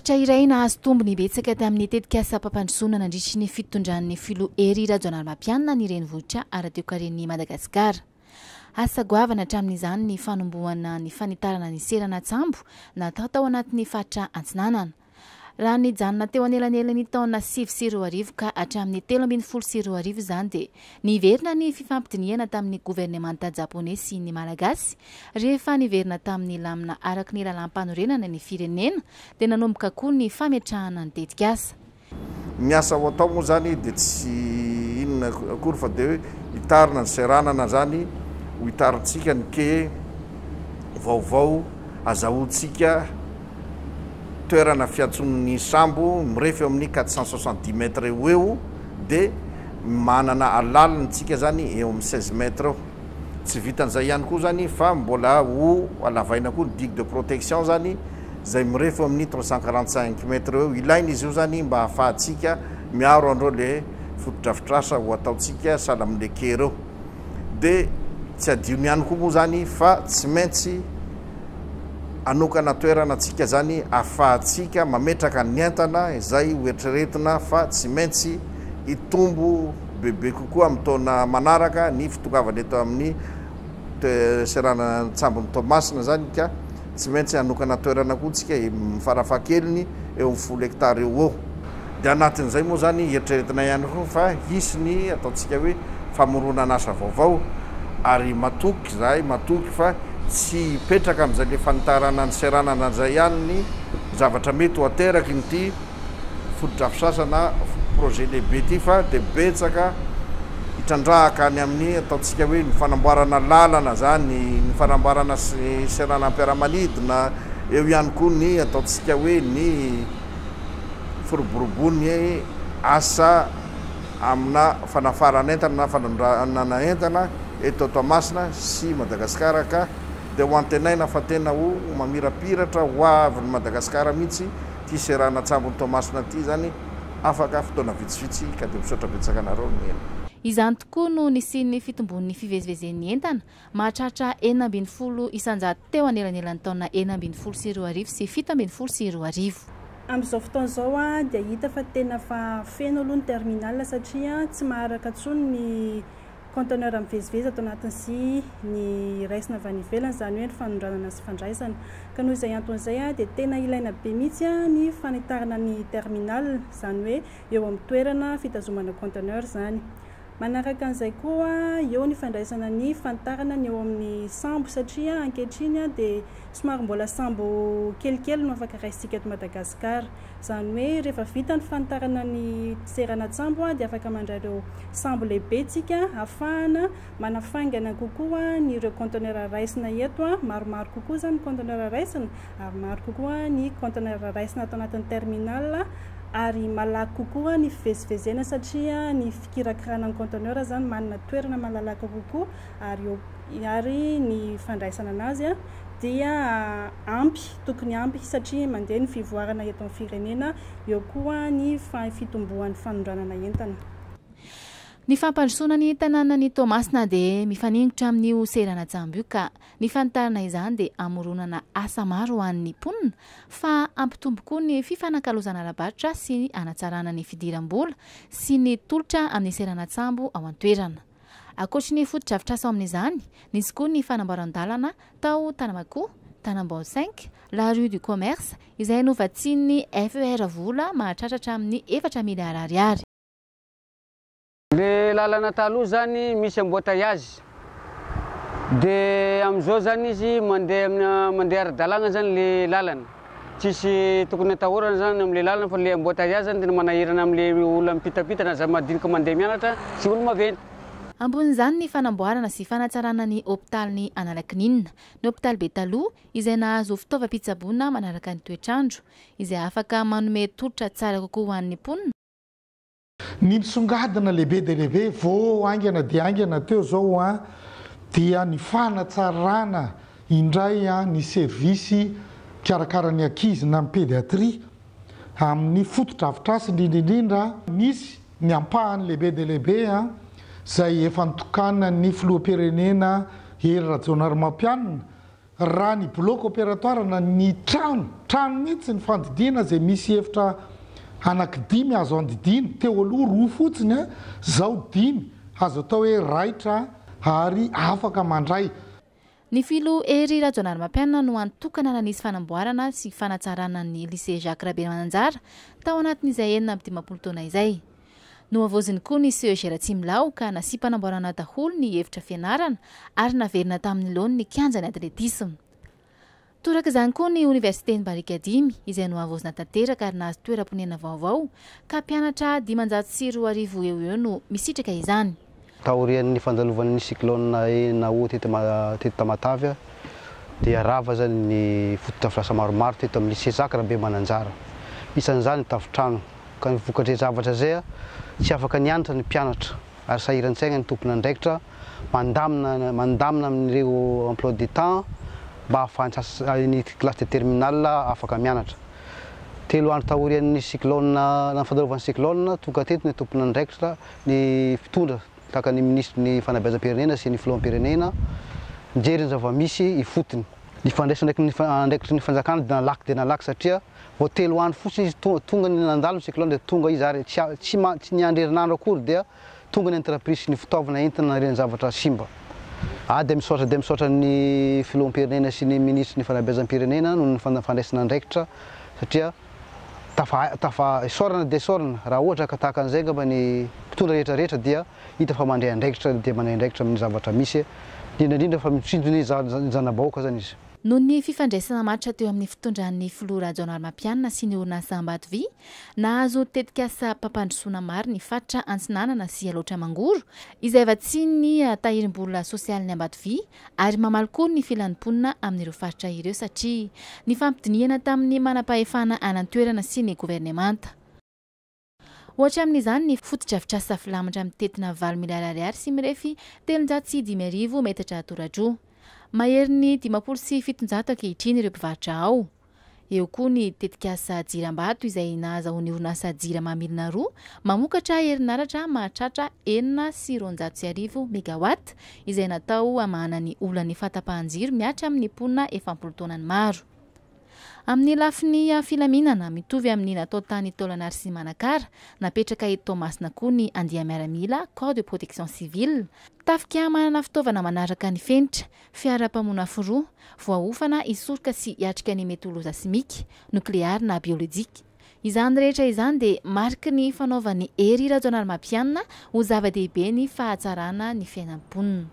Faritra iray nahazo tombony betsaka tamin'ny tetika asa mpampandrosoana nandritra ny fitondran'ny filoha ery Rajoanary Mapianina ny renivohitra ara-teokaren'i Madagasikara. Asa goavana hatramin'izany ny fanombohana ny fanitarana ny seran'Antsambo natao tao anatin'ny faritra Antsinanana. Raha nijanona teo anelanelan'ny taona 2020 ka hatramin'ny 2012 izany dia niverina ny fifampidiniana tamin'ny governemanta japoney sy ny malagasy rehefa niverina tamin'ny lamina araky ny lalam-panorenana ny firenena dia nanomboka koa ny fametrahana ny tetika asa. Miasa ho atao moa zany dia tsy inona akory fa dia hoe hitarina ny seranana zany ho hitarintsika ny ke vaovao azahoantsika toerana fiantson'ny sambo mirefy eo amin'ny 470 metre eo dia manana alalintsika zany eo amin'ny 16 metre eo. Tsy vitan'izay ihany koa zany fa mbola ho alavaina koa ny digue de protection zany zay mirefy eo amin'ny 345 metre eo. Ilaina izy io zany mba hahafahantsika miaro andreo le fotodrafitrasa ho ataontsika sahala amin'le kera eo. Dia tsy adino ihany koa moa zany fa tsy maintsy anokana toerana atsika zany ahafahantsika mametraka ny entana izay hoeritreretina fa tsy maintsy hitombo bebe kokoa amin'ny taona manaraka ny fitokavana eto amin'ny seran'Antsambon'ny Toamasina zany ka tsy maintsy anokana toerana koa tsika farafahakeliny eo amin'ny 10 hectare eo. Dia anatin'izay moa zany eritreretina ihany koa fa hisy ny ataontsika hoe famoronana asa vaovao ary matoky zay matoky fa tsy hipetraka amin'izay le fanitarana ny seranana zay ihany ny zavatra mety ho ateraky nyty fotodrafisasana projet lehibe ty fa dia betsaka hitrandrahaka any amin'ny ataontsika hoe ny fanamboarana lalana zany ny fanamboarana seranam-piaramanidina eo ihany koa ny ataontsika hoe ny firoborobony asa amina fanafaran'entana na fanandranana entana eto Toamasina sy Madagasikara ka dia ho antenaina fa tena ho mamirapiratra ho avin'ny Madagasikara mihitsy ty seran'Antsambon'ny Toamasina ty zany afaka fotoana vitsivitsy ka dia misaotra betsaka anareo ny ena. Izany tokoa no nisian'ny fitombon'ny fivezivezen'ny entana mahatratra 420 isanjato teo anelanelan'ny taona 420 sy 2020 sy 720 sy 2020. Amin'izao fotoana izao dia hita fa tena fa feno aloha ny terminal satria tsy maharaka intsony ny conteneur mivezivezy atao anatiny sy ny raisina avy any ivelany zany hoe ny fanondranana sy fandraisana. Ka noho izay anton'izay dia tena ilaina be mihitsy ny fanitarana ny terminal zany hoe eo amin'ny toerana fitazomana conteneur zany. Manaraka an'izay koa eo ny fandraisana ny fanitarana ny eo amin'ny sambo satria ankehitriny dia somary mbola sambo kelikely no afaka raisitsika eto Madagasikara. Zany hoe rehefa vita ny fanitarana ny seran'Antsambo dia afaka mandray ireo sambo lehibe tsika ahafahana manafaingana kokoa ny ireo conteneur raisina eto maromaro kokoa zany conteneur raisina ary maro kokoa ny conteneur raisina atao anatin'ny terminal ary malaky kokoa ny fivezivezena satria ny fikirakirana ny conteneur zany manana toerana malalaka kokoa ary ny fandraisana anazy dia ampy tokony ampy satria mandeha ny fivoarana eto amin'ny firenena eo koa ny fitombohan'ny fanondranana entana. Ny fampandrosoana ny tanànan'ny Toamasina dia mifaningotra amin'ny seran'Antsambo io ka ny fanitarana izany dia amoronana asa maro ho an'ny mponina fa ampitombo koa ny fifanakalozana ara-barotra sy hanatsarana ny fidiram-bola sy ny tolotra amin'ny seran'Antsambo ao an-toerana. Ankoatry ny fotodrafitrasa amin'izany, nisy koa ny fanamboaran-dalana tao Tanamakoho, Tanambao 5, la rue du commerce izay novatsian'ny FER vola mahatratra amin'ny 4 miliara ariary. Le lalana taloha zany misy embouteillage dia amin'izao zany izy mandeha ara-dalana zany le lalana. Tsisy tokony atahorana zany amin'le lalana fa le embouteillage zany tena manahirana amin'le olona mipitapitana zay madinika mandeha mianatra sy olo maventy. Ambon'izany ny fanamboarana sy fanatsarana ny hôpitalin'ny Analakninina, ny hôpitaly Betaloha izay nahazo fitaovam-pitsaboana manaraka ny toetrandro izay afaka manome tolotra tsara kokoa ho an'ny mponina. Ny misongadina lehibe dia lehibe vao aingana dia aingana teo zao dia ny fanatsarana indray ny servisy mikarakara ny ankizy na ny pédiatrie amin'ny fotodrafitrasa indrindra nisy ny ampahany lehibe dia lehibe zay efa nitokana ny filoham-pirenena Hery Rajoanary Mapianina raha ny bloc opératoire na ny trano mihitsy ny fandidina zay misy efitra anankidimy azo andidina teo aloha roa fotsiny a zao dimy azo atao hoe raitra ary afaka mandray. Ny filo Hery Rajaonarimampianina no antokana nanisy fanamboarana sy fanatsarana ny lycée Jacques Rabe Mananjara tao anatin'izay 9 taona izay. No avoziny koa ny CEG Ratsimilao ka nasipanamboarana daholo ny efitra fianarana ary naverina tamin'ny laony ny kianjan'ny atletisme. Toraka izany koa ny Universitény Barikadimy izay no avozina tanteraka ary nahazo toeram-ponena vaovao ka mpianatra 540 eo no misitraka izany. Taorian'ny fandalovan'ny cyclone na teto Tamatavy dia rava zany ny fotodrafitrasa maromaro teto amin'ny lycée Jacques Rabe Mananjara. Isan'izany ny tafitrano ka ny vokatry zavatra zay tsy afaka nianatra ny mpianatra ary sahiran-tsaigna ny tompona andraikitra mandamina amin'ireo emploi du temps mba ahafahan'ny classe de terminale afaka mianatra. Telo andro taorian'ny cyclone na fandalovan'ny cyclone tonga teto ny tompona andraikitra ny fitondra taka ny ministre ny fanabeazam-pirenena sy ny filoham-pirenena mijery ny zava-misy ifotony. Ny fandraisana andraikitry ny fanjakana dia nalaky satria vao telo andro fotsiny izy tonga ny nandalo ny cyclone dia tonga izy ary tsy niandry herinandro akory dia tonga ny entreprise sy ny fitaovana entina reny zavatra simba. Dia misaotra ny filoham-pirenena sy ny ministre ny fanabeazam-pirenena no ny fandraisana andraikitra satria tafa isorana dia isorana raha ohatra ka tahaka an'izay ngamba ny mpitondra rehetrarehetra dia hita fa mandray andraikitra dia mandray andraikitra amin'ny zavatra misy indrindra fa mitsinjony zanabaoaka zany izy. Noho ny fifandraisana matra teo amin'ny fitondran'ny filoha Rajaonarimampianina sy ny orinasa Ambatovy nahazo tetikasa mpampandrosoana maro ny fatra Antsinanana sy Aloatra Mangoro izay vatsiny tahirim-bola sosialin'ny Ambatovy ary mamaly koa ny filanimponina amin'ireo faritra ireo satria ny fampidinihana tamin'ny manam-pahefana anan-toerana sy ny governemanta. Ohatra amin'izany ny fotodrafitrasa filamatra mitetina 20 miliara ariary sy mirefy 305 metatra toradroa. Mahery ny 507 ankehitriny ireo mpivarotra ao. Eo koa ny tetikasa jiram-bato izay nahazahoan'ny orinasa jira mamilina 2 mamokatra herinaratra mahatratra 409 megawatt izay natao hamahana ny olan'ny fahatapahan-jiro miatra amin'ny mponina 70 taonany maro. Amin'ny lafiny filaminana mitovy amin'ny natao tany Taolagnary sy Manakara napetraka eto Toamasina koa ny Andiamiaramila Corps de Protection Civile. Tafika manana fitaovana manaraka ny fenitra, fiara-pamoana foroa, voahofana isoroka sy hiatrika ny metoloza simika, nukleary na biolojika. Izany rehetra izany dia mariky ny fanaovan'ny Hery Rajaonarimampianina ho zava-dehibe ny fahatsarana ny fiainam-ponina.